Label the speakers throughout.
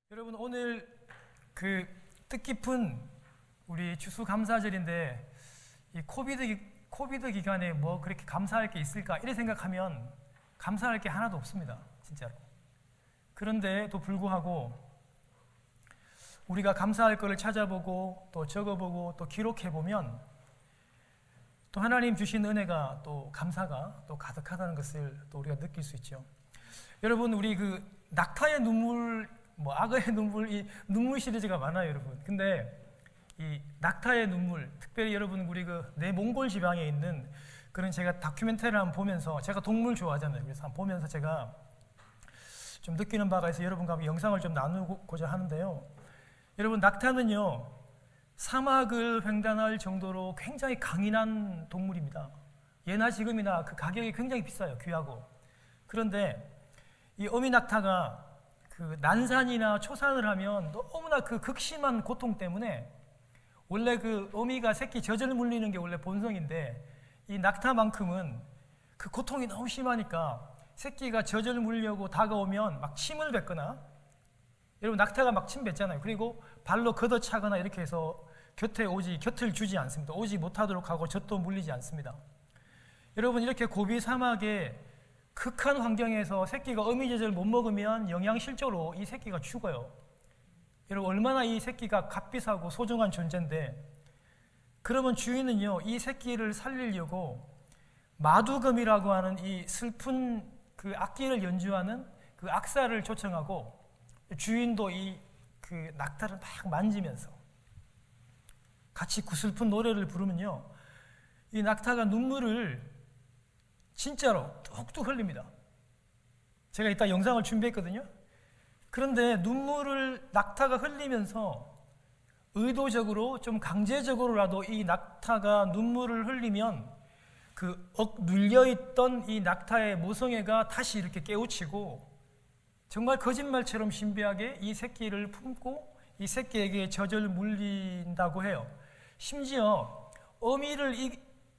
Speaker 1: 여러분, 오늘 그 뜻깊은 우리 추수감사절인데 이 코비드 기간에 뭐 그렇게 감사할 게 있을까 이래 생각하면 감사할 게 하나도 없습니다, 진짜로. 그런데도 불구하고 우리가 감사할 것을 찾아보고 또 적어보고 또 기록해보면 또 하나님 주신 은혜가 또 감사가 또 가득하다는 것을 또 우리가 느낄 수 있죠. 여러분, 우리 그 낙타의 눈물, 뭐 악어의 눈물, 이 눈물 시리즈가 많아요, 여러분. 근데 이 낙타의 눈물, 특별히 여러분 우리 그 내몽골 지방에 있는 그런 제가 다큐멘터리를 한번 보면서, 제가 동물 좋아하잖아요. 그래서 한번 보면서 제가 좀 느끼는 바가 있어서 여러분과 한번 영상을 좀 나누고자 하는데요. 여러분, 낙타는요 사막을 횡단할 정도로 굉장히 강인한 동물입니다. 예나 지금이나 그 가격이 굉장히 비싸요, 귀하고. 그런데 이 어미 낙타가 그 난산이나 초산을 하면 너무나 그 극심한 고통 때문에, 원래 그 어미가 새끼 젖을 물리는 게 원래 본성인데 이 낙타만큼은 그 고통이 너무 심하니까 새끼가 젖을 물려고 다가오면 막 침을 뱉거나, 여러분 낙타가 막 침 뱉잖아요. 그리고 발로 걷어차거나 이렇게 해서 곁을 주지 않습니다. 오지 못하도록 하고 젖도 물리지 않습니다. 여러분, 이렇게 고비 사막에 극한 환경에서 새끼가 어미젖을 못 먹으면 영양실조로 이 새끼가 죽어요. 여러분, 얼마나 이 새끼가 값비싸고 소중한 존재인데, 그러면 주인은요 이 새끼를 살리려고 마두검이라고 하는 이 슬픈 그 악기를 연주하는 그 악사를 초청하고, 주인도 이 그 낙타를 막 만지면서 같이 그 슬픈 노래를 부르면요 이 낙타가 눈물을 진짜로 뚝뚝 흘립니다. 제가 이따 영상을 준비했거든요. 그런데 눈물을 낙타가 흘리면서 의도적으로 좀 강제적으로라도 이 낙타가 눈물을 흘리면 그 눌려있던 이 낙타의 모성애가 다시 이렇게 깨우치고 정말 거짓말처럼 신비하게 이 새끼를 품고 이 새끼에게 젖을 물린다고 해요. 심지어 어미를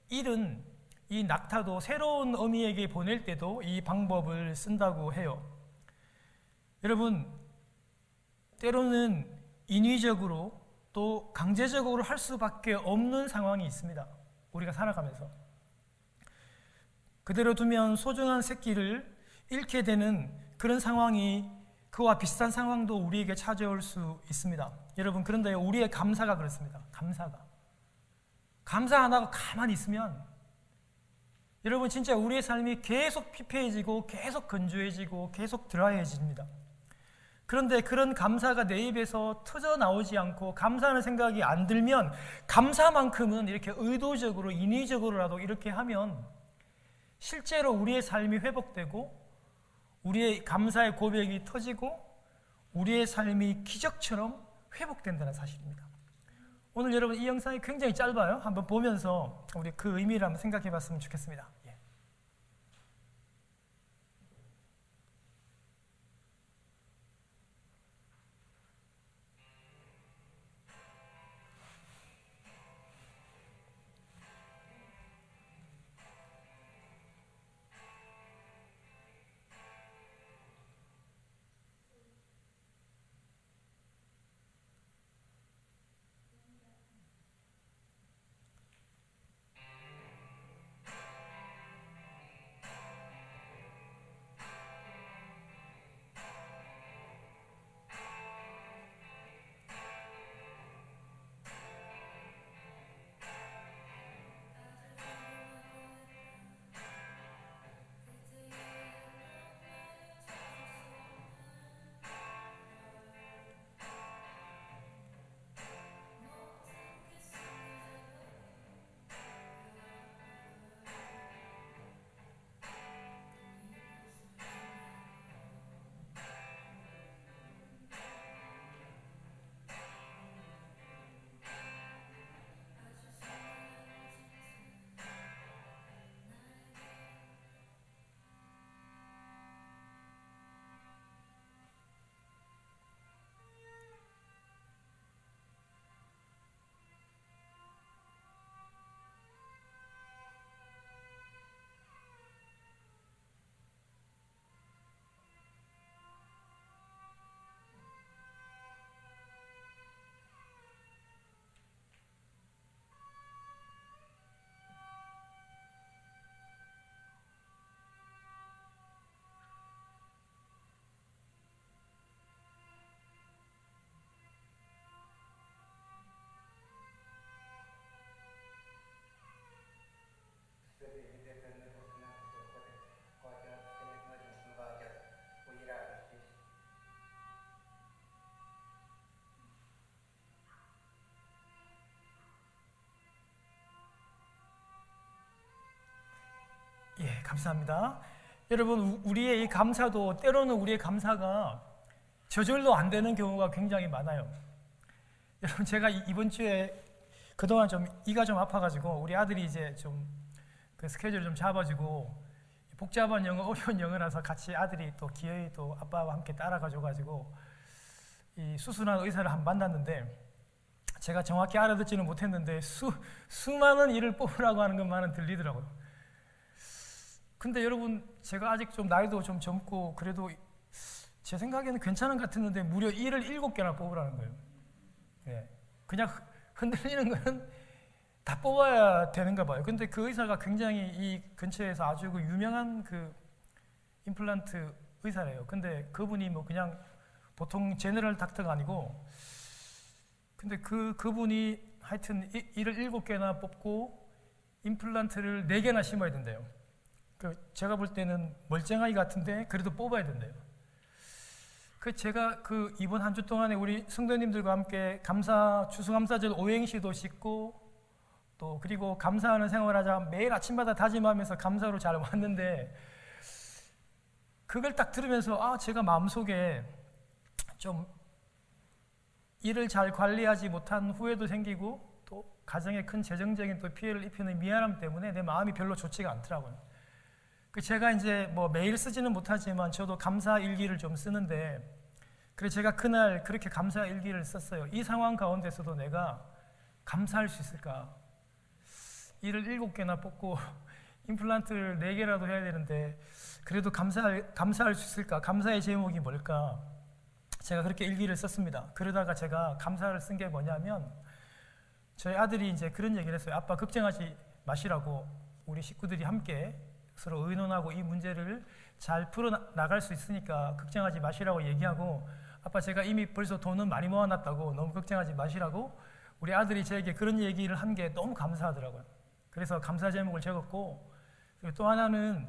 Speaker 1: 잃은 이 낙타도 새로운 어미에게 보낼 때도 이 방법을 쓴다고 해요. 여러분, 때로는 인위적으로 또 강제적으로 할 수밖에 없는 상황이 있습니다, 우리가 살아가면서. 그대로 두면 소중한 새끼를 잃게 되는 그런 상황이, 그와 비슷한 상황도 우리에게 찾아올 수 있습니다. 여러분, 그런데 우리의 감사가 그렇습니다. 감사 안 하고 가만히 있으면 여러분 진짜 우리의 삶이 계속 피폐해지고 계속 건조해지고 계속 드라이해집니다. 그런데 그런 감사가 내 입에서 터져 나오지 않고 감사하는 생각이 안 들면, 감사만큼은 이렇게 의도적으로 인위적으로라도 이렇게 하면 실제로 우리의 삶이 회복되고 우리의 감사의 고백이 터지고 우리의 삶이 기적처럼 회복된다는 사실입니다. 오늘 여러분 이 영상이 굉장히 짧아요. 한번 보면서 우리 그 의미를 한번 생각해 봤으면 좋겠습니다. 예, 감사합니다. 여러분, 우리의 이 감사도 때로는 우리의 감사가 저절로 안 되는 경우가 굉장히 많아요. 여러분, 제가 이번 주에 그동안 좀 이가 좀 아파가지고 우리 아들이 이제 좀 그 스케줄을 좀 잡아주고 복잡한 영어, 어려운 영어라서 같이 아들이 또 기어이 또 아빠와 함께 따라가줘가지고 이 수술한 의사를 한번 만났는데 제가 정확히 알아듣지는 못했는데 수많은 이를 뽑으라고 하는 것만은 들리더라고요. 근데 여러분, 제가 아직 좀 나이도 좀 젊고 그래도 제 생각에는 괜찮은 것 같았는데 무려 이를 7개나 뽑으라는 거예요. 예, 그냥 흔들리는 거는 다 뽑아야 되는가 봐요. 근데 그 의사가 굉장히 이 근처에서 아주 그 유명한 그 임플란트 의사래요. 근데 그분이 뭐 그냥 보통 제너럴 닥터가 아니고, 근데 그분이 하여튼 이를 7개나 뽑고 임플란트를 4개나 심어야 된대요. 제가 볼 때는 멀쩡하기 같은데 그래도 뽑아야 된대요. 제가 이번 한 주 동안에 우리 성도님들과 함께 추수감사절 오행시도 싣고 또 그리고 감사하는 생활하자 매일 아침마다 다짐하면서 감사로 잘 왔는데, 그걸 딱 들으면서 제가 마음속에 좀 일을 잘 관리하지 못한 후회도 생기고 또 가정에 큰 재정적인 또 피해를 입히는 미안함 때문에 내 마음이 별로 좋지가 않더라고요. 제가 이제 뭐 매일 쓰지는 못하지만 저도 감사 일기를 좀 쓰는데, 그래서 제가 그날 그렇게 감사 일기를 썼어요. 이 상황 가운데서도 내가 감사할 수 있을까? 이를 7개나 뽑고 임플란트를 4개라도 해야 되는데 그래도 감사할 수 있을까? 감사의 제목이 뭘까? 제가 그렇게 일기를 썼습니다. 그러다가 제가 감사를 쓴 게 뭐냐면, 저희 아들이 이제 그런 얘기를 했어요. 아빠, 걱정하지 마시라고, 우리 식구들이 함께 서로 의논하고 이 문제를 잘 풀어나갈 수 있으니까 걱정하지 마시라고 얘기하고, 아빠, 제가 이미 벌써 돈은 많이 모아놨다고 너무 걱정하지 마시라고 우리 아들이 저에게 그런 얘기를 한 게 너무 감사하더라고요. 그래서 감사 제목을 적었고, 그리고 또 하나는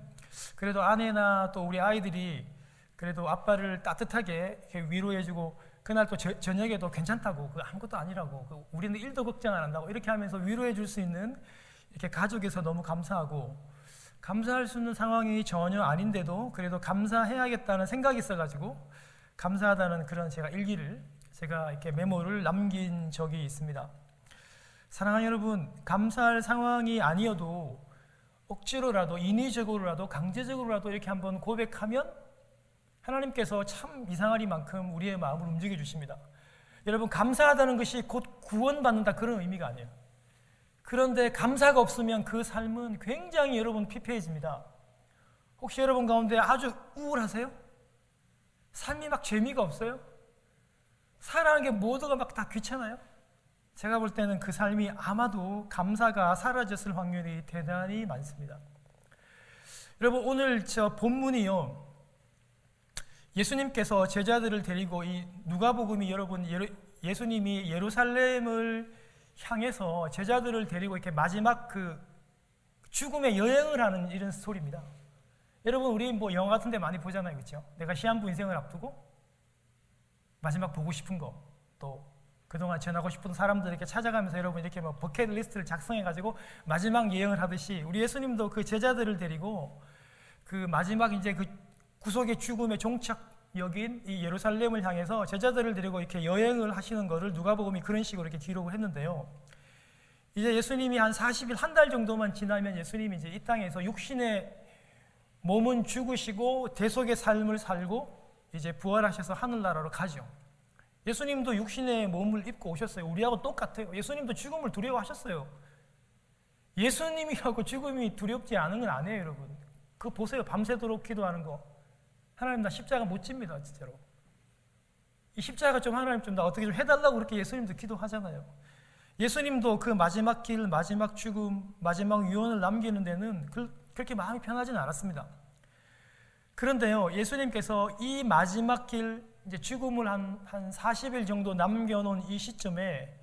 Speaker 1: 그래도 아내나 또 우리 아이들이 그래도 아빠를 따뜻하게 이렇게 위로해주고, 그날 또 저녁에도 괜찮다고, 아무것도 아니라고, 우리는 1도 걱정 안 한다고 이렇게 하면서 위로해줄 수 있는 이렇게 가족에서 너무 감사하고, 감사할 수 있는 상황이 전혀 아닌데도 그래도 감사해야겠다는 생각이 있어가지고 감사하다는 그런 제가 일기를, 제가 이렇게 메모를 남긴 적이 있습니다. 사랑하는 여러분, 감사할 상황이 아니어도 억지로라도 인위적으로라도 강제적으로라도 이렇게 한번 고백하면 하나님께서 참 이상하리만큼 우리의 마음을 움직여 주십니다. 여러분, 감사하다는 것이 곧 구원받는다 그런 의미가 아니에요. 그런데 감사가 없으면 그 삶은 굉장히 여러분 피폐해집니다. 혹시 여러분 가운데 아주 우울하세요? 삶이 막 재미가 없어요? 살아가는 게 모두가 막 다 귀찮아요? 제가 볼 때는 그 삶이 아마도 감사가 사라졌을 확률이 대단히 많습니다. 여러분, 오늘 저 본문이요, 예수님께서 제자들을 데리고 이 누가복음이 여러분 예수님이 예루살렘을 향해서 제자들을 데리고 이렇게 마지막 그 죽음의 여행을 하는 이런 스토리입니다. 여러분, 우리 뭐 영화 같은 데 많이 보잖아요, 그렇죠? 내가 시한부 인생을 앞두고 마지막 보고 싶은 거, 또 그동안 전하고 싶은 사람들에게 찾아가면서 여러분 이렇게 뭐 버킷리스트를 작성해가지고 마지막 여행을 하듯이 우리 예수님도 그 제자들을 데리고 그 마지막 이제 그 구속의 죽음의 종착역인 이 예루살렘을 향해서 제자들을 데리고 이렇게 여행을 하시는 거를 누가복음이 그런 식으로 이렇게 기록을 했는데요. 이제 예수님이 한 40일, 한 달 정도만 지나면 예수님이 이제 이 땅에서 육신의 몸은 죽으시고 대속의 삶을 살고 이제 부활하셔서 하늘나라로 가죠. 예수님도 육신의 몸을 입고 오셨어요. 우리하고 똑같아요. 예수님도 죽음을 두려워하셨어요. 예수님이라고 죽음이 두렵지 않은 건 아니에요, 여러분. 그거 보세요. 밤새도록 기도하는 거. 하나님, 나 십자가 못 집니다, 진짜로. 이 십자가 좀 하나님 좀 나 어떻게 좀 해달라고 그렇게 예수님도 기도하잖아요. 예수님도 그 마지막 길, 마지막 죽음, 마지막 유언을 남기는 데는 그렇게 마음이 편하지는 않았습니다. 그런데요, 예수님께서 이 마지막 길, 이제 죽음을 한 40일 정도 남겨놓은 이 시점에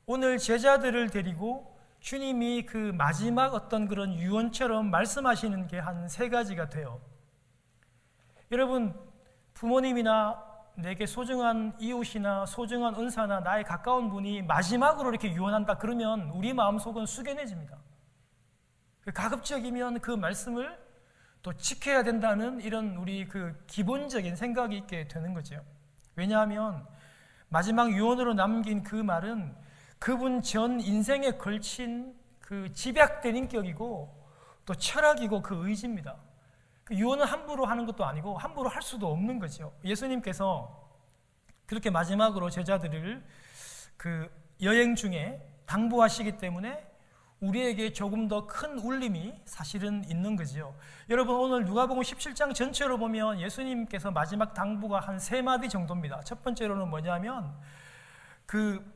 Speaker 1: 오늘 제자들을 데리고 주님이 그 마지막 어떤 그런 유언처럼 말씀하시는 게 한 3가지가 돼요. 여러분, 부모님이나 내게 소중한 이웃이나 소중한 은사나 나의 가까운 분이 마지막으로 이렇게 유언한다 그러면 우리 마음속은 숙연해집니다. 가급적이면 그 말씀을 또 지켜야 된다는 이런 우리 그 기본적인 생각이 있게 되는 거죠. 왜냐하면 마지막 유언으로 남긴 그 말은 그분 전 인생에 걸친 그 집약된 인격이고 또 철학이고 그 의지입니다. 그 유언은 함부로 하는 것도 아니고 함부로 할 수도 없는 거죠. 예수님께서 그렇게 마지막으로 제자들을 그 여행 중에 당부하시기 때문에 우리에게 조금 더 큰 울림이 사실은 있는 거죠. 여러분, 오늘 누가복음 17장 전체로 보면 예수님께서 마지막 당부가 한 3마디 정도입니다. 첫 번째로는 뭐냐면 그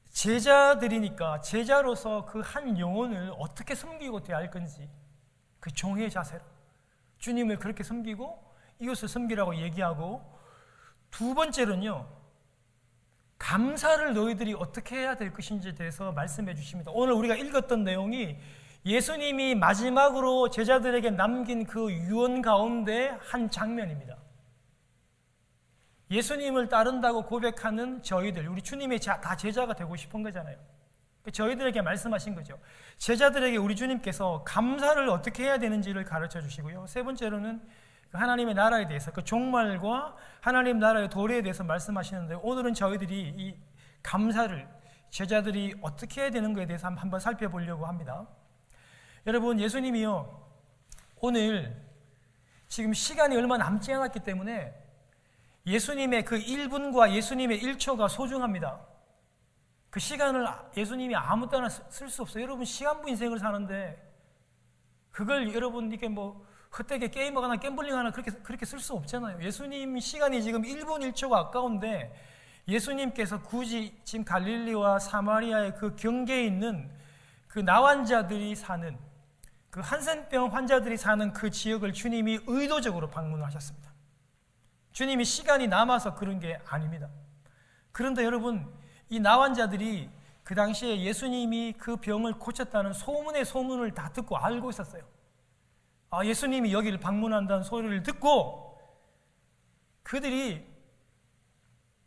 Speaker 1: 제자들이니까 제자로서 그 한 영혼을 어떻게 섬기고 대할 건지 그 종의 자세로 주님을 그렇게 섬기고 이웃을 섬기라고 얘기하고, 2번째로는요 감사를 너희들이 어떻게 해야 될 것인지에 대해서 말씀해 주십니다. 오늘 우리가 읽었던 내용이 예수님이 마지막으로 제자들에게 남긴 그 유언 가운데 한 장면입니다. 예수님을 따른다고 고백하는 저희들, 우리 주님의 다 제자가 되고 싶은 거잖아요. 저희들에게 말씀하신 거죠. 제자들에게 우리 주님께서 감사를 어떻게 해야 되는지를 가르쳐 주시고요. 3번째로는 하나님의 나라에 대해서, 그 종말과 하나님 나라의 도래에 대해서 말씀하시는데, 오늘은 저희들이 이 감사를 제자들이 어떻게 해야 되는 것에 대해서 한번 살펴보려고 합니다. 여러분, 예수님이요 오늘 지금 시간이 얼마 남지 않았기 때문에 예수님의 그 1분과 예수님의 1초가 소중합니다. 그 시간을 예수님이 아무 때나 쓸 수 없어요. 여러분, 시간부 인생을 사는데 그걸 여러분 이게 뭐 헛되게 게임하거나 갬블링하거나 그렇게 쓸 수 없잖아요. 예수님 시간이 지금 1분 1초가 아까운데 예수님께서 굳이 지금 갈릴리와 사마리아의 그 경계에 있는 그 나환자들이 사는 그 한센병 환자들이 사는 그 지역을 주님이 의도적으로 방문하셨습니다. 주님이 시간이 남아서 그런 게 아닙니다. 그런데 여러분, 이 나환자들이 그 당시에 예수님이 그 병을 고쳤다는 소문의 소문을 다 듣고 알고 있었어요. 예수님이 여기를 방문한다는 소리를 듣고 그들이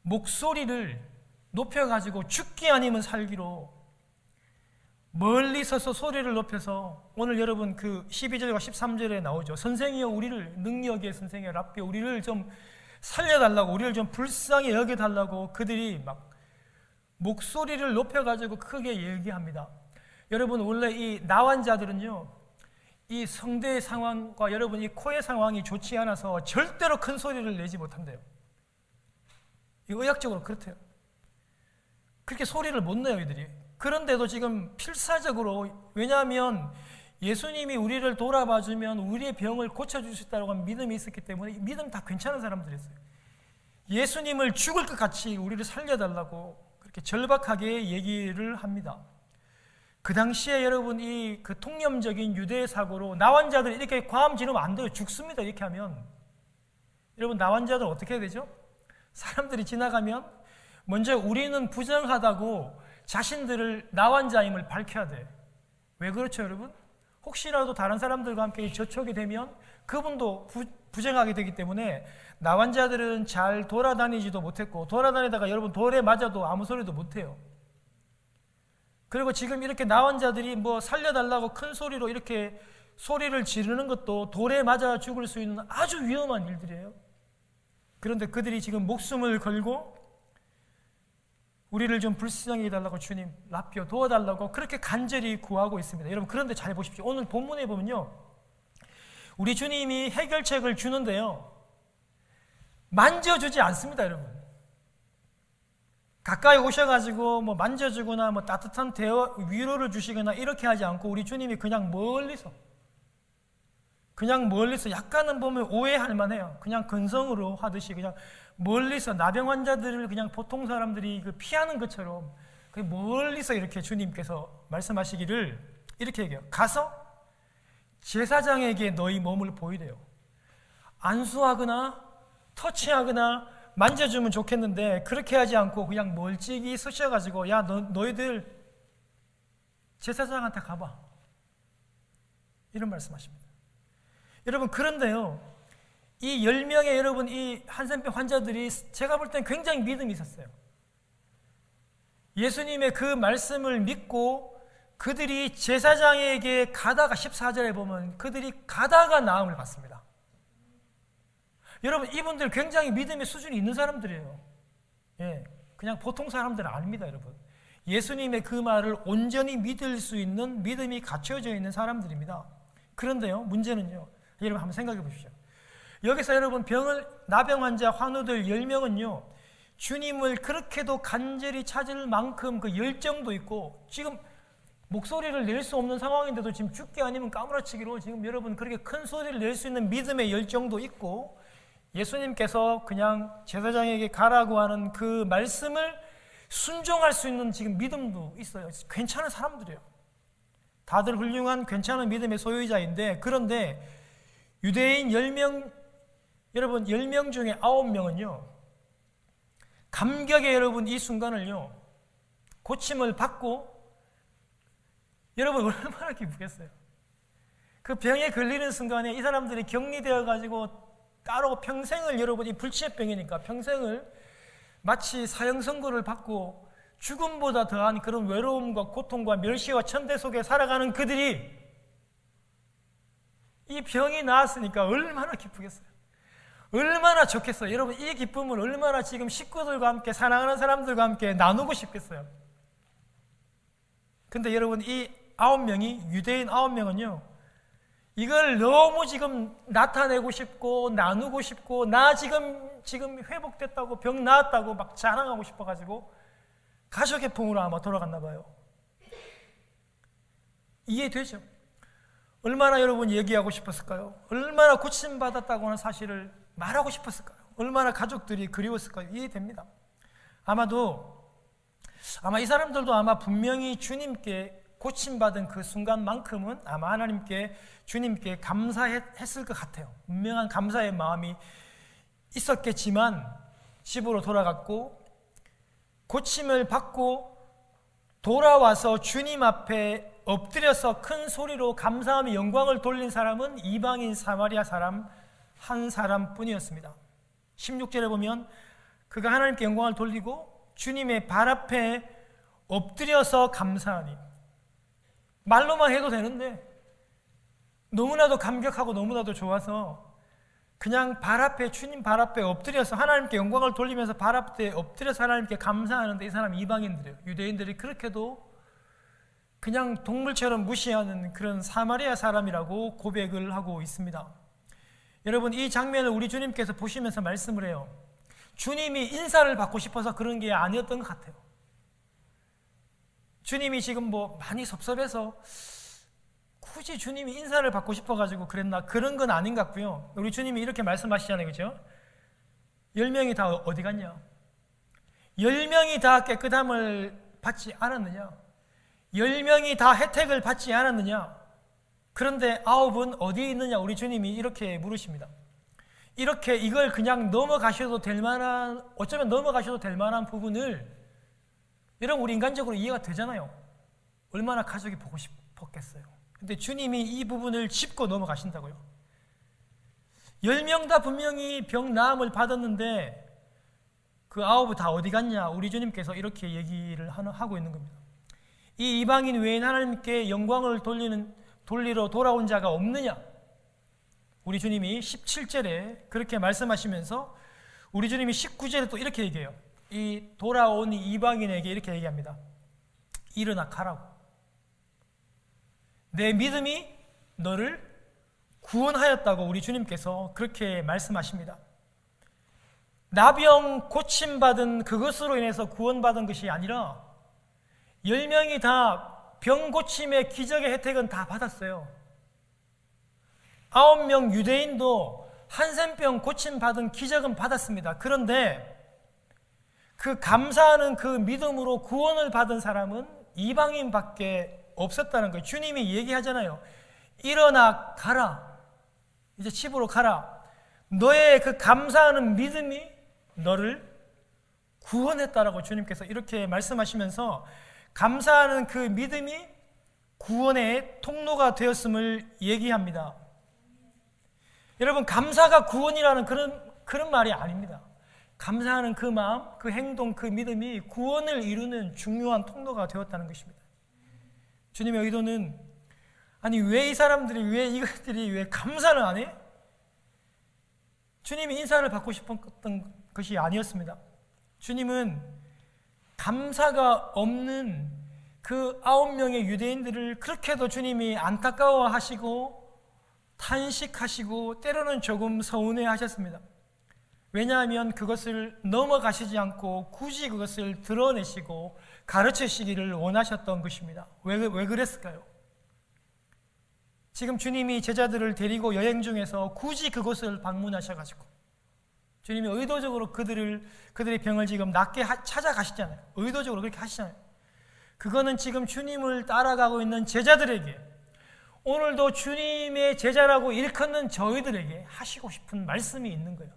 Speaker 1: 목소리를 높여가지고 죽기 아니면 살기로 멀리 서서 소리를 높여서, 오늘 여러분 그 12절과 13절에 나오죠. 선생이여 우리를, 능력의 선생이여 랍비여 우리를 좀 살려달라고, 우리를 좀 불쌍히 여겨달라고 그들이 막 목소리를 높여가지고 크게 얘기합니다. 여러분, 원래 이 나환자들은요 이 성대의 상황과 여러분 이 코의 상황이 좋지 않아서 절대로 큰 소리를 내지 못한대요. 이 의학적으로 그렇대요. 그렇게 소리를 못 내요 이들이. 그런데도 지금 필사적으로, 왜냐하면 예수님이 우리를 돌아봐주면 우리의 병을 고쳐줄 수 있다고 하는 믿음이 있었기 때문에 믿음 다 괜찮은 사람들이었어요. 예수님을 죽을 것 같이 우리를 살려달라고 그렇게 절박하게 얘기를 합니다. 그 당시에 여러분 이 그 통념적인 유대의 사고로 나환자들 이렇게 과음 지르면 안 돼요. 죽습니다. 이렇게 하면. 여러분, 나환자들 어떻게 해야 되죠? 사람들이 지나가면 먼저 우리는 부정하다고 자신들을 나환자임을 밝혀야 돼. 왜 그렇죠 여러분? 혹시라도 다른 사람들과 함께 접촉이 되면 그분도 부정하게 되기 때문에 나환자들은 잘 돌아다니지도 못했고, 돌아다니다가 여러분 돌에 맞아도 아무 소리도 못해요. 그리고 지금 이렇게 나환자들이 뭐 살려달라고 큰 소리로 이렇게 소리를 지르는 것도 돌에 맞아 죽을 수 있는 아주 위험한 일들이에요. 그런데 그들이 지금 목숨을 걸고 우리를 좀 불쌍히 해달라고 주님 랍비여 도와달라고 그렇게 간절히 구하고 있습니다. 여러분, 그런데 잘 보십시오. 오늘 본문에 보면요 우리 주님이 해결책을 주는데요 만져주지 않습니다. 여러분, 가까이 오셔가지고 뭐 만져주거나 뭐 따뜻한 대화 위로를 주시거나 이렇게 하지 않고 우리 주님이 그냥 멀리서 약간은 보면 오해할 만해요. 그냥 근성으로 하듯이 그냥 멀리서 나병 환자들을 그냥 보통 사람들이 피하는 것처럼 멀리서 이렇게 주님께서 말씀하시기를 이렇게 얘기해요. 가서 제사장에게 너희 몸을 보이래요. 안수하거나 터치하거나 만져주면 좋겠는데 그렇게 하지 않고 그냥 멀찍이 서셔가지고 야 너희들 제사장한테 가봐. 이런 말씀하십니다. 여러분, 그런데요, 이 10명의 여러분 이 한센병 환자들이 제가 볼 땐 굉장히 믿음이 있었어요. 예수님의 그 말씀을 믿고 그들이 제사장에게 가다가 14절에 보면 그들이 가다가 나음을 받습니다. 여러분, 이분들 굉장히 믿음의 수준이 있는 사람들이에요. 예, 그냥 보통 사람들은 아닙니다, 여러분. 예수님의 그 말을 온전히 믿을 수 있는 믿음이 갖춰져 있는 사람들입니다. 그런데요, 문제는요, 여러분 한번 생각해 보십시오. 여기서 여러분 나병 환자 환우들 10명은요 주님을 그렇게도 간절히 찾을 만큼 그 열정도 있고, 지금 목소리를 낼 수 없는 상황인데도 지금 죽기 아니면 까무라치기로 지금 여러분 그렇게 큰 소리를 낼 수 있는 믿음의 열정도 있고, 예수님께서 그냥 제사장에게 가라고 하는 그 말씀을 순종할 수 있는 지금 믿음도 있어요. 괜찮은 사람들이에요. 다들 훌륭한 괜찮은 믿음의 소유자인데, 그런데 유대인 10명, 여러분 10명 중에 9명은요 감격의 여러분 이 순간을요 고침을 받고, 여러분 얼마나 기쁘겠어요. 그 병에 걸리는 순간에 이 사람들이 격리되어 가지고 따로 평생을, 여러분 이 불치병이니까 평생을 마치 사형 선고를 받고 죽음보다 더한 그런 외로움과 고통과 멸시와 천대 속에 살아가는 그들이 이 병이 나았으니까 얼마나 기쁘겠어요. 얼마나 좋겠어요. 여러분 이 기쁨을 얼마나 지금 식구들과 함께, 사랑하는 사람들과 함께 나누고 싶겠어요. 근데 여러분 이 9명이, 유대인 9명은요 이걸 너무 지금 나타내고 싶고 나누고 싶고, 나 지금 회복됐다고, 병 나았다고 막 자랑하고 싶어가지고 가족의 품으로 아마 돌아갔나 봐요. 이해되죠? 얼마나 여러분 얘기하고 싶었을까요? 얼마나 고침받았다고 하는 사실을 말하고 싶었을까요? 얼마나 가족들이 그리웠을까요? 이해됩니다. 아마 이 사람들도 아마 분명히 주님께 고침받은 그 순간만큼은 아마 하나님께, 주님께 감사했을 것 같아요. 분명한 감사의 마음이 있었겠지만 집으로 돌아갔고, 고침을 받고 돌아와서 주님 앞에 엎드려서 큰 소리로 감사하며 영광을 돌린 사람은 이방인 사마리아 사람 한 사람뿐이었습니다. 16절에 보면 그가 하나님께 영광을 돌리고 주님의 발 앞에 엎드려서 감사하니, 말로만 해도 되는데 너무나도 감격하고 너무나도 좋아서 그냥 주님 발 앞에 엎드려서 하나님께 영광을 돌리면서 발 앞에 엎드려서 하나님께 감사하는데, 이 사람 이방인들이에요. 유대인들이 그렇게도 그냥 동물처럼 무시하는 그런 사마리아 사람이라고 고백을 하고 있습니다. 여러분 이 장면을 우리 주님께서 보시면서 말씀을 해요. 주님이 인사를 받고 싶어서 그런 게 아니었던 것 같아요. 주님이 지금 많이 섭섭해서 굳이 주님이 인사를 받고 싶어가지고 그랬나, 그런 건 아닌 것 같고요. 우리 주님이 이렇게 말씀하시잖아요, 그죠? 10명이 다 어디 갔냐? 10명이 다 깨끗함을 받지 않았느냐? 10명이 다 혜택을 받지 않았느냐? 그런데 9은 어디에 있느냐? 우리 주님이 이렇게 물으십니다. 이렇게 이걸 그냥 넘어가셔도 될 만한, 어쩌면 넘어가셔도 될 만한 부분을, 여러분 우리 인간적으로 이해가 되잖아요. 얼마나 가족이 보고 싶었겠어요. 근데 주님이 이 부분을 짚고 넘어가신다고요. 10명 다 분명히 병 나음을 받았는데 그 9은 다 어디 갔냐? 우리 주님께서 이렇게 얘기를 하고 있는 겁니다. 이 이방인 외엔 하나님께 영광을 돌리러 돌아온 자가 없느냐? 우리 주님이 17절에 그렇게 말씀하시면서 우리 주님이 19절에 또 이렇게 얘기해요. 이 돌아온 이방인에게 이렇게 얘기합니다. 일어나 가라고. 내 믿음이 너를 구원하였다고 우리 주님께서 그렇게 말씀하십니다. 나병 고침받은 그것으로 인해서 구원받은 것이 아니라 10명이 다 병 고침의 기적의 혜택은 다 받았어요. 9명 유대인도 한센병 고침받은 기적은 받았습니다. 그런데 그 감사하는 그 믿음으로 구원을 받은 사람은 이방인밖에 없었다는 거예요. 주님이 얘기하잖아요. 일어나 가라. 이제 집으로 가라. 너의 그 감사하는 믿음이 너를 구원했다라고 주님께서 이렇게 말씀하시면서 감사하는 그 믿음이 구원의 통로가 되었음을 얘기합니다. 여러분, 감사가 구원이라는 그런 말이 아닙니다. 감사하는 그 마음, 그 행동, 그 믿음이 구원을 이루는 중요한 통로가 되었다는 것입니다. 주님의 의도는, 아니 왜 이 사람들이, 왜 이것들이 왜 감사를 안 해? 주님이 인사를 받고 싶었던 것이 아니었습니다. 주님은 감사가 없는 그 9명의 유대인들을 그렇게도 주님이 안타까워하시고 탄식하시고 때로는 조금 서운해하셨습니다. 왜냐하면 그것을 넘어가시지 않고 굳이 그것을 드러내시고 가르치시기를 원하셨던 것입니다. 왜 그랬을까요? 지금 주님이 제자들을 데리고 여행 중에서 굳이 그곳을 방문하셔가지고 주님이 의도적으로 그들의 병을 지금 낫게 찾아가시잖아요. 의도적으로 그렇게 하시잖아요. 그거는 지금 주님을 따라가고 있는 제자들에게, 오늘도 주님의 제자라고 일컫는 저희들에게 하시고 싶은 말씀이 있는 거예요.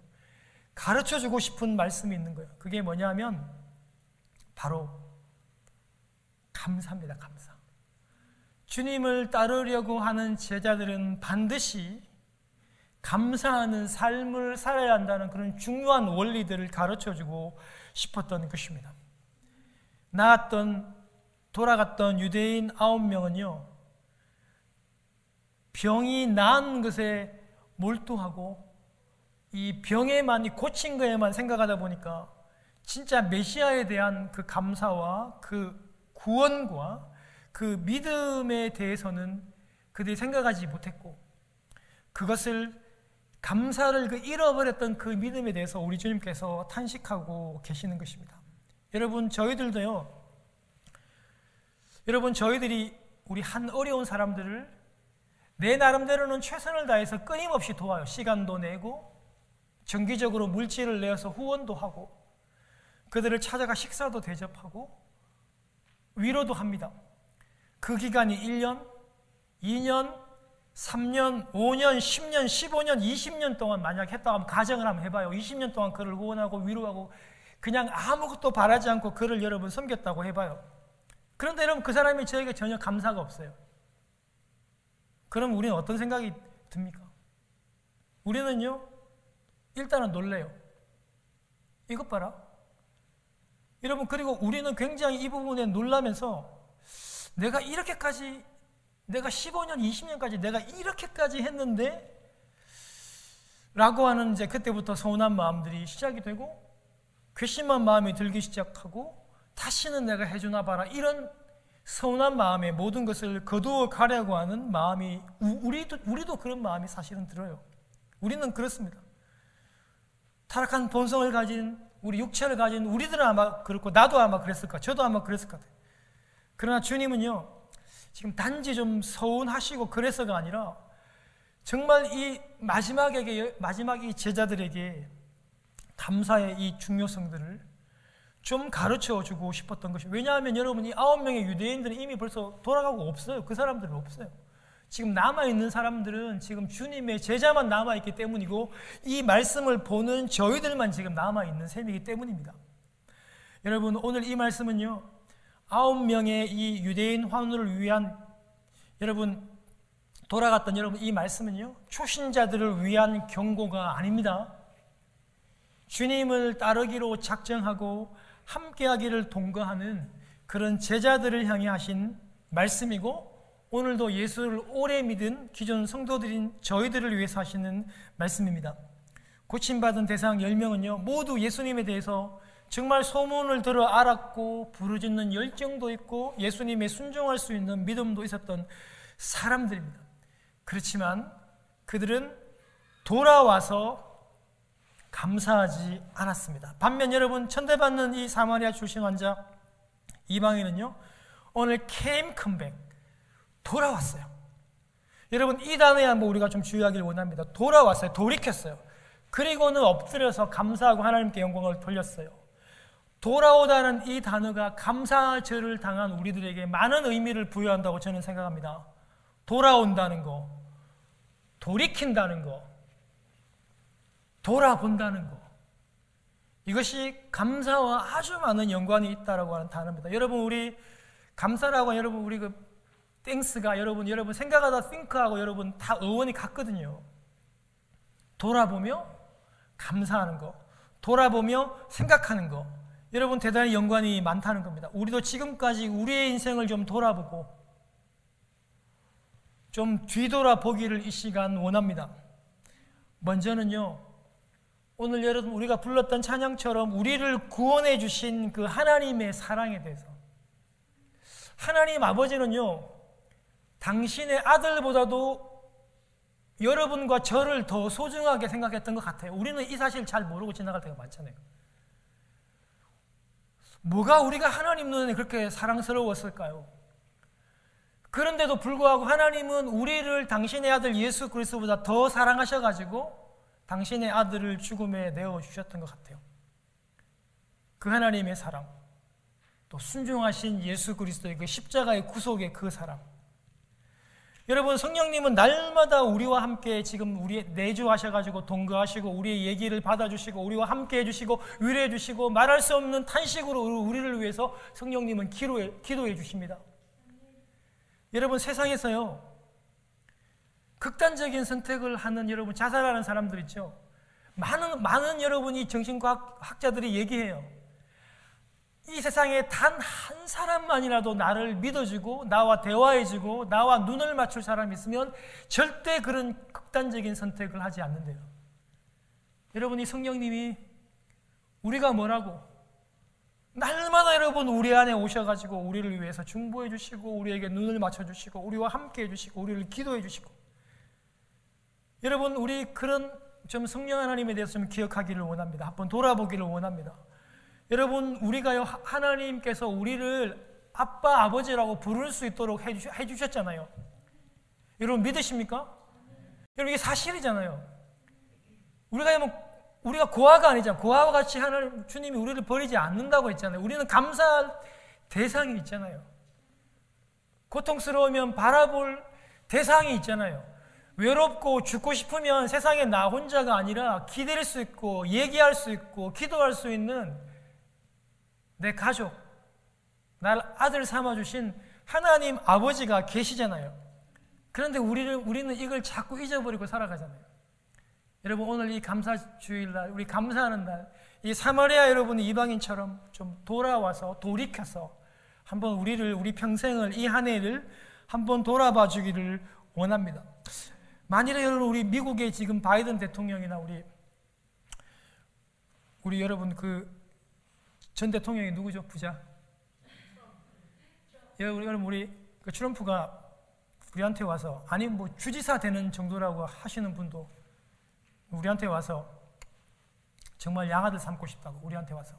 Speaker 1: 가르쳐주고 싶은 말씀이 있는 거예요. 그게 뭐냐면 바로 감사입니다. 감사. 주님을 따르려고 하는 제자들은 반드시 감사하는 삶을 살아야 한다는 그런 중요한 원리들을 가르쳐주고 싶었던 것입니다. 돌아갔던 유대인 9명은요, 병이 나은 것에 몰두하고 이 병에만, 이 고친 거에만 생각하다 보니까 진짜 메시아에 대한 그 감사와 그 구원과 그 믿음에 대해서는 그들이 생각하지 못했고, 그것을 감사를 잃어버렸던 그 믿음에 대해서 우리 주님께서 탄식하고 계시는 것입니다. 여러분, 저희들이 우리 한 어려운 사람들을 내 나름대로는 최선을 다해서 끊임없이 도와요. 시간도 내고 정기적으로 물질을 내어서 후원도 하고 그들을 찾아가 식사도 대접하고 위로도 합니다. 그 기간이 1년, 2년, 3년, 5년, 10년, 15년, 20년 동안 만약 했다고 하면 가정을 한번 해봐요. 20년 동안 그를 후원하고 위로하고 그냥 아무것도 바라지 않고 그를 여러분 섬겼다고 해봐요. 그런데 여러분, 그 사람이 저에게 전혀 감사가 없어요. 그럼 우리는 어떤 생각이 듭니까? 우리는요, 일단은 놀래요. 이것 봐라. 여러분, 그리고 우리는 굉장히 이 부분에 놀라면서 내가 15년, 20년까지 내가 이렇게까지 했는데 라고 하는 이제 그때부터 서운한 마음들이 시작이 되고 괘씸한 마음이 들기 시작하고 다시는 내가 해주나 봐라, 이런 서운한 마음에 모든 것을 거두어 가려고 하는 마음이 우리도 그런 마음이 사실은 들어요. 우리는 그렇습니다. 타락한 본성을 가진, 우리 육체를 가진 우리들은 아마 그렇고 나도 아마 그랬을 거야. 저도 아마 그랬을 것 같아요. 그러나 주님은요, 지금 단지 좀 서운하시고 그래서가 아니라 정말 이 마지막 이 제자들에게 감사의 이 중요성들을 좀 가르쳐주고 싶었던 것이, 왜냐하면 여러분, 이 9명의 유대인들은 이미 벌써 돌아가고 없어요. 그 사람들은 없어요. 지금 남아있는 사람들은 지금 주님의 제자만 남아있기 때문이고 이 말씀을 보는 저희들만 지금 남아있는 셈이기 때문입니다. 여러분, 오늘 이 말씀은요, 9명의 이 유대인 환우를 위한, 여러분 돌아갔던 여러분, 이 말씀은요, 초신자들을 위한 경고가 아닙니다. 주님을 따르기로 작정하고 함께하기를 동거하는 그런 제자들을 향해 하신 말씀이고, 오늘도 예수를 오래 믿은 기존 성도들인 저희들을 위해서 하시는 말씀입니다. 고침받은 대상 10명은요 모두 예수님에 대해서 정말 소문을 들어 알았고 부르짖는 열정도 있고 예수님에 순종할 수 있는 믿음도 있었던 사람들입니다. 그렇지만 그들은 돌아와서 감사하지 않았습니다. 반면 여러분, 천대받는 이 사마리아 출신 환자 이방인은요, 오늘 came comeback, 돌아왔어요. 여러분, 이 단어에 한번 우리가 좀 주의하기를 원합니다. 돌아왔어요. 돌이켰어요. 그리고는 엎드려서 감사하고 하나님께 영광을 돌렸어요. 돌아오다는 이 단어가 감사절을 당한 우리들에게 많은 의미를 부여한다고 저는 생각합니다. 돌아온다는 거, 돌이킨다는 거, 돌아본다는 거, 이것이 감사와 아주 많은 연관이 있다라고 하는 단어입니다. 여러분, 우리 감사라고, 여러분 우리 땡스가 여러분 생각하다 띵크하고 여러분 다 어원이 같거든요. 돌아보며 감사하는 거, 돌아보며 생각하는 거, 여러분 대단히 연관이 많다는 겁니다. 우리도 지금까지 우리의 인생을 좀 돌아보고 좀 뒤돌아보기를 이 시간 원합니다. 먼저는요, 오늘 여러분 우리가 불렀던 찬양처럼 우리를 구원해 주신 그 하나님의 사랑에 대해서, 하나님 아버지는요 당신의 아들보다도 여러분과 저를 더 소중하게 생각했던 것 같아요. 우리는 이 사실 잘 모르고 지나갈 때가 많잖아요. 뭐가 우리가 하나님 눈에 그렇게 사랑스러웠을까요? 그런데도 불구하고 하나님은 우리를 당신의 아들 예수 그리스도보다 더 사랑하셔가지고 당신의 아들을 죽음에 내어주셨던 것 같아요. 그 하나님의 사랑, 또 순종하신 예수 그리스도의 그 십자가의 구속의 그 사랑. 여러분, 성령님은 날마다 우리와 함께 지금 우리 내주하셔가지고 동거하시고 우리의 얘기를 받아주시고 우리와 함께 해주시고 위로해 주시고 말할 수 없는 탄식으로 우리를 위해서 성령님은 기도해 주십니다. 여러분, 세상에서요 극단적인 선택을 하는 여러분, 자살하는 사람들 있죠. 많은 여러분이 정신과학 학자들이 얘기해요. 이 세상에 단 한 사람만이라도 나를 믿어주고 나와 대화해주고 나와 눈을 맞출 사람이 있으면 절대 그런 극단적인 선택을 하지 않는데요. 여러분, 이 성령님이 우리가 뭐라고 날마다 여러분 우리 안에 오셔가지고 우리를 위해서 중보해 주시고 우리에게 눈을 맞춰주시고 우리와 함께 해주시고 우리를 기도해 주시고, 여러분 우리 그런 좀 성령 하나님에 대해서 좀 기억하기를 원합니다. 한번 돌아보기를 원합니다. 여러분, 우리가요 하나님께서 우리를 아빠 아버지라고 부를 수 있도록 해주셨잖아요. 여러분 믿으십니까? 여러분 이게 사실이잖아요. 우리가 고아가 아니잖아요. 고아와 같이 하나님 주님이 우리를 버리지 않는다고 했잖아요. 우리는 감사할 대상이 있잖아요. 고통스러우면 바라볼 대상이 있잖아요. 외롭고 죽고 싶으면 세상에 나 혼자가 아니라 기댈 수 있고 얘기할 수 있고 기도할 수 있는 내 가족, 날 아들 삼아주신 하나님 아버지가 계시잖아요. 그런데 우리는 이걸 자꾸 잊어버리고 살아가잖아요. 여러분, 오늘 이 감사주일날, 우리 감사하는 날, 이 사마리아 여러분이 이방인처럼 좀 돌아와서 돌이켜서 한번 우리 평생을, 이 한 해를 한번 돌아봐 주기를 원합니다. 만일에 여러분 우리 미국의 지금 바이든 대통령이나 우리 여러분 그 전 대통령이 누구죠? 부자. 여러분 우리 그 트럼프가 우리한테 와서, 아니 뭐 주지사 되는 정도라고 하시는 분도 우리한테 와서 정말 양아들 삼고 싶다고 우리한테 와서.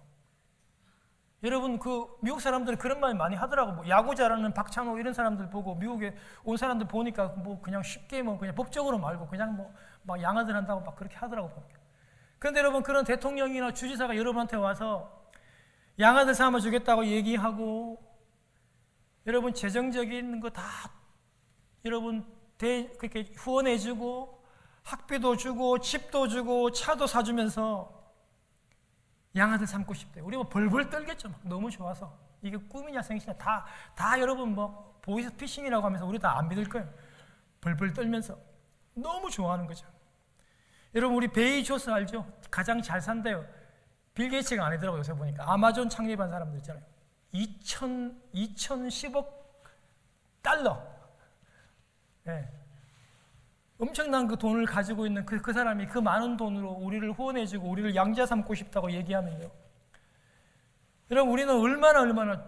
Speaker 1: 여러분 그 미국 사람들이 그런 말 많이 하더라고. 뭐 야구 잘하는 박찬호 이런 사람들 보고 미국에 온 사람들 보니까 뭐 그냥 쉽게 뭐 그냥 법적으로 말고 그냥 뭐 막 양아들 한다고 막 그렇게 하더라고. 그런데 여러분 그런 대통령이나 주지사가 여러분한테 와서 양아들 삼아 주겠다고 얘기하고, 여러분 재정적인 거 다 여러분 그렇게 후원해 주고 학비도 주고 집도 주고 차도 사주면서 양아들 삼고 싶대요. 우리 뭐 벌벌 떨겠죠. 막 너무 좋아서. 이게 꿈이냐 생시냐 다 여러분 뭐 보이스피싱이라고 하면서 우리 다 안 믿을 거예요. 벌벌 떨면서 너무 좋아하는 거죠. 여러분 우리 베이조스 알죠? 가장 잘 산대요. 빌 게이츠가 아니더라고요. 요새 보니까 아마존 창립한 사람들 있잖아요. 2010억 달러. 네. 엄청난 그 돈을 가지고 있는 그 사람이 그 많은 돈으로 우리를 후원해주고 우리를 양자 삼고 싶다고 얘기하면요. 여러분 우리는 얼마나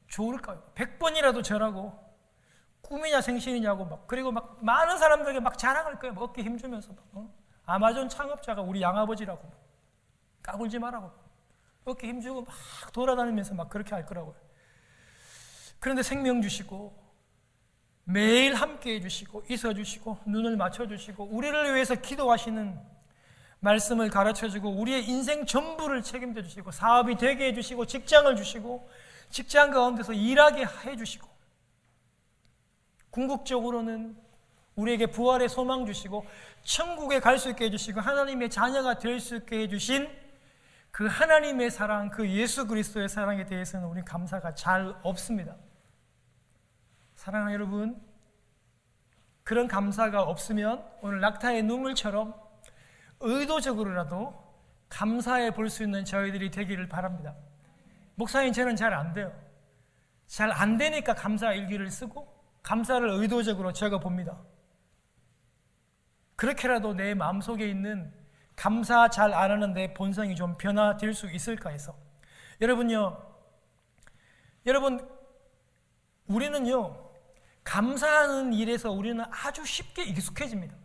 Speaker 1: 좋을까요? 100번이라도 절하고 꿈이냐 생신이냐고 그리고 많은 사람들에게 자랑할 거예요. 어깨 힘주면서 아마존 창업자가 우리 양아버지라고 까불지 말라고 어깨 힘주고 돌아다니면서 그렇게 할 거라고요. 그런데 생명 주시고 매일 함께 해주시고 있어주시고 눈을 맞춰주시고 우리를 위해서 기도하시는 말씀을 가르쳐주고 우리의 인생 전부를 책임져 주시고 사업이 되게 해주시고 직장을 주시고 직장 가운데서 일하게 해주시고 궁극적으로는 우리에게 부활의 소망 주시고 천국에 갈 수 있게 해주시고 하나님의 자녀가 될 수 있게 해주신 그 하나님의 사랑, 그 예수 그리스도의 사랑에 대해서는 우리 감사가 잘 없습니다. 사랑하는 여러분, 그런 감사가 없으면 오늘 낙타의 눈물처럼 의도적으로라도 감사해 볼 수 있는 저희들이 되기를 바랍니다. 목사님, 저는 잘 안 돼요. 잘 안 되니까 감사 일기를 쓰고 감사를 의도적으로 적어봅니다. 그렇게라도 내 마음속에 있는 감사 잘 안 하는 내 본성이 좀 변화될 수 있을까 해서. 여러분요, 우리는요, 감사하는 일에서 우리는 아주 쉽게 익숙해집니다.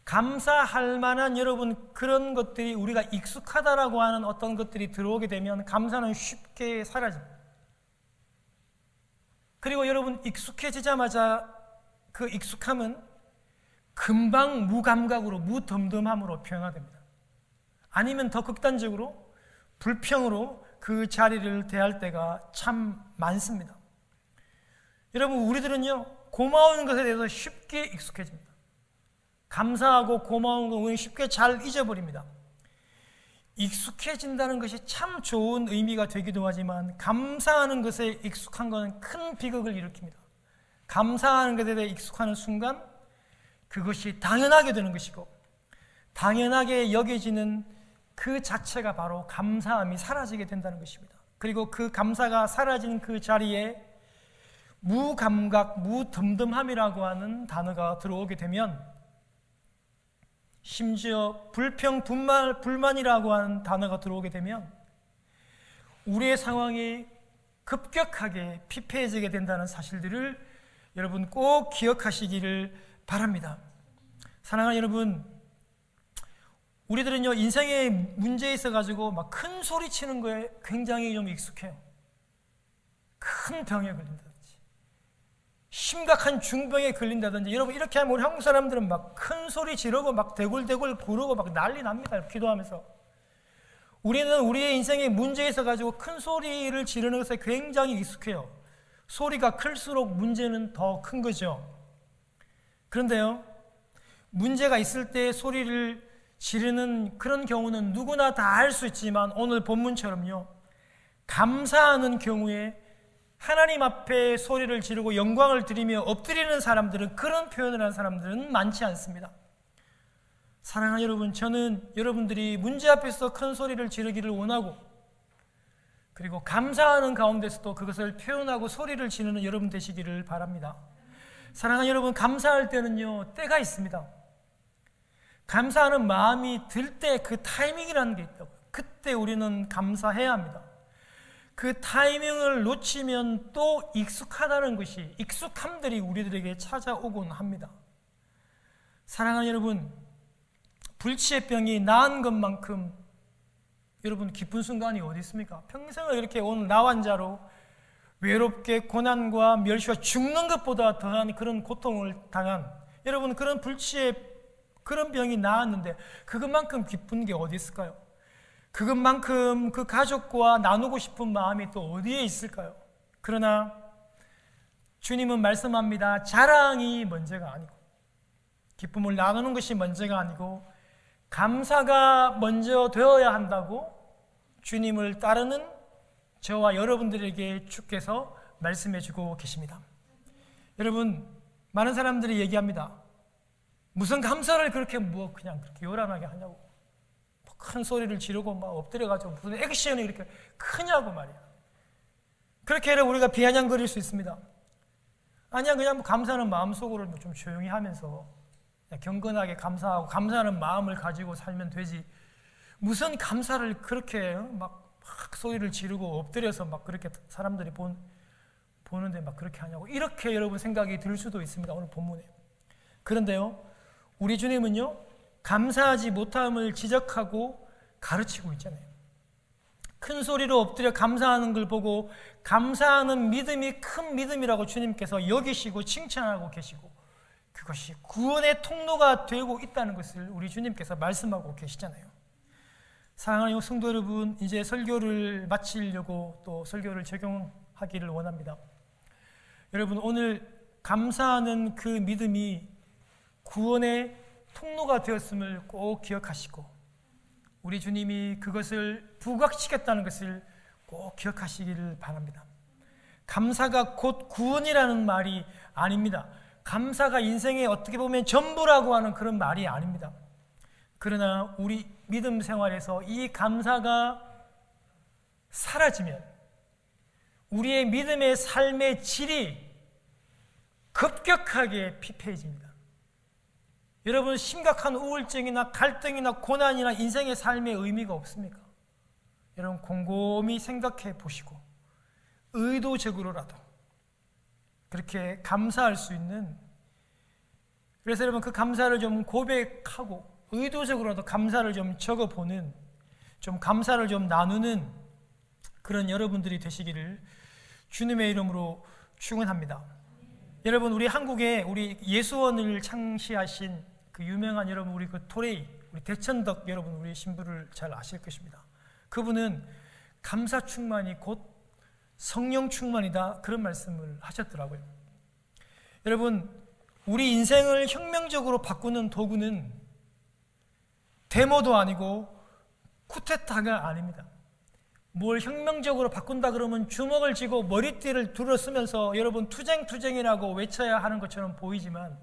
Speaker 1: 감사할 만한 여러분 그런 것들이 우리가 익숙하다라고 하는 어떤 것들이 들어오게 되면 감사는 쉽게 사라집니다. 그리고 여러분 익숙해지자마자 그 익숙함은 금방 무감각으로 무덤덤함으로 변화됩니다. 아니면 더 극단적으로 불평으로 그 자리를 대할 때가 참 많습니다. 여러분, 우리들은요, 고마운 것에 대해서 쉽게 익숙해집니다. 감사하고 고마운 거 우리는 쉽게 잘 잊어버립니다. 익숙해진다는 것이 참 좋은 의미가 되기도 하지만 감사하는 것에 익숙한 것은 큰 비극을 일으킵니다. 감사하는 것에 대해 익숙하는 순간 그것이 당연하게 되는 것이고, 당연하게 여겨지는 그 자체가 바로 감사함이 사라지게 된다는 것입니다. 그리고 그 감사가 사라진 그 자리에 무감각, 무덤덤함이라고 하는 단어가 들어오게 되면, 심지어 불평, 불만이라고 하는 단어가 들어오게 되면 우리의 상황이 급격하게 피폐해지게 된다는 사실들을 여러분 꼭 기억하시기를 바랍니다. 사랑하는 여러분, 우리들은요, 인생에 문제에 있어가지고 막 큰 소리 치는 거에 굉장히 좀 익숙해요. 큰 병에 걸린다든지 심각한 중병에 걸린다든지. 여러분, 이렇게 하면 우리 한국 사람들은 막 큰 소리 지르고 막 대굴대굴 부르고 막 난리 납니다. 기도하면서. 우리는 우리의 인생에 문제에 있어가지고 큰 소리를 지르는 것에 굉장히 익숙해요. 소리가 클수록 문제는 더 큰 거죠. 그런데요, 문제가 있을 때 소리를 지르는 그런 경우는 누구나 다 할 수 있지만 오늘 본문처럼요, 감사하는 경우에 하나님 앞에 소리를 지르고 영광을 드리며 엎드리는 사람들은, 그런 표현을 하는 사람들은 많지 않습니다. 사랑하는 여러분, 저는 여러분들이 문제 앞에서 큰 소리를 지르기를 원하고, 그리고 감사하는 가운데서도 그것을 표현하고 소리를 지르는 여러분 되시기를 바랍니다. 사랑하는 여러분, 감사할 때는요, 때가 있습니다. 감사하는 마음이 들 때 그 타이밍이라는 게 있다고요. 그때 우리는 감사해야 합니다. 그 타이밍을 놓치면 또 익숙하다는 것이, 익숙함들이 우리들에게 찾아오곤 합니다. 사랑하는 여러분, 불치의 병이 나은 것만큼 여러분 기쁜 순간이 어디 있습니까? 평생을 이렇게 온 나환자로 외롭게 고난과 멸시와 죽는 것보다 더한 그런 고통을 당한 여러분, 그런 불치의 그런 병이 나았는데 그것만큼 기쁜 게 어디 있을까요? 그것만큼 그 가족과 나누고 싶은 마음이 또 어디에 있을까요? 그러나 주님은 말씀합니다. 자랑이 먼저가 아니고, 기쁨을 나누는 것이 먼저가 아니고 감사가 먼저 되어야 한다고 주님을 따르는 저와 여러분들에게 주께서 말씀해 주고 계십니다. 여러분, 많은 사람들이 얘기합니다. 무슨 감사를 그렇게 그냥 그렇게 요란하게 하냐고, 큰 소리를 지르고 막 엎드려가지고 무슨 액션이 이렇게 크냐고 말이야. 그렇게 우리가 비아냥거릴 수 있습니다. 아니야, 그냥 감사하는 마음속으로 좀 조용히 하면서 경건하게 감사하고 감사하는 마음을 가지고 살면 되지, 무슨 감사를 그렇게 막 소리를 지르고 엎드려서 막 그렇게 사람들이 보는데 막 그렇게 하냐고, 이렇게 여러분 생각이 들 수도 있습니다, 오늘 본문에. 그런데요, 우리 주님은요, 감사하지 못함을 지적하고 가르치고 있잖아요. 큰 소리로 엎드려 감사하는 걸 보고 감사하는 믿음이 큰 믿음이라고 주님께서 여기시고 칭찬하고 계시고, 그것이 구원의 통로가 되고 있다는 것을 우리 주님께서 말씀하고 계시잖아요. 사랑하는 성도 여러분, 이제 설교를 마치려고 또 설교를 적용하기를 원합니다. 여러분, 오늘 감사하는 그 믿음이 구원의 통로가 되었음을 꼭 기억하시고, 우리 주님이 그것을 부각시켰다는 것을 꼭 기억하시기를 바랍니다. 감사가 곧 구원이라는 말이 아닙니다. 감사가 인생에 어떻게 보면 전부라고 하는 그런 말이 아닙니다. 그러나 우리 믿음 생활에서 이 감사가 사라지면 우리의 믿음의 삶의 질이 급격하게 피폐해집니다. 여러분, 심각한 우울증이나 갈등이나 고난이나 인생의 삶의 의미가 없습니까? 여러분, 곰곰이 생각해 보시고 의도적으로라도 그렇게 감사할 수 있는, 그래서 여러분 그 감사를 좀 고백하고 의도적으로라도 감사를 좀 적어보는, 좀 감사를 좀 나누는 그런 여러분들이 되시기를 주님의 이름으로 축원합니다. 여러분, 우리 한국에 우리 예수원을 창시하신 그 유명한 여러분, 우리 그 토레이, 우리 대천덕 여러분, 우리 신부를 잘 아실 것입니다. 그분은 감사 충만이 곧 성령 충만이다, 그런 말씀을 하셨더라고요. 여러분, 우리 인생을 혁명적으로 바꾸는 도구는 데모도 아니고 쿠데타가 아닙니다. 뭘 혁명적으로 바꾼다 그러면 주먹을 쥐고 머리띠를 둘러쓰면서 여러분 투쟁이라고 외쳐야 하는 것처럼 보이지만,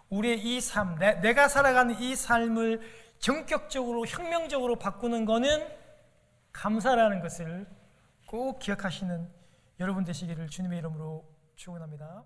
Speaker 1: 우리의 이 삶, 내가 살아가는 이 삶을 전격적으로 혁명적으로 바꾸는 것은 감사라는 것을 꼭 기억하시는 여러분 되시기를 주님의 이름으로 축원합니다.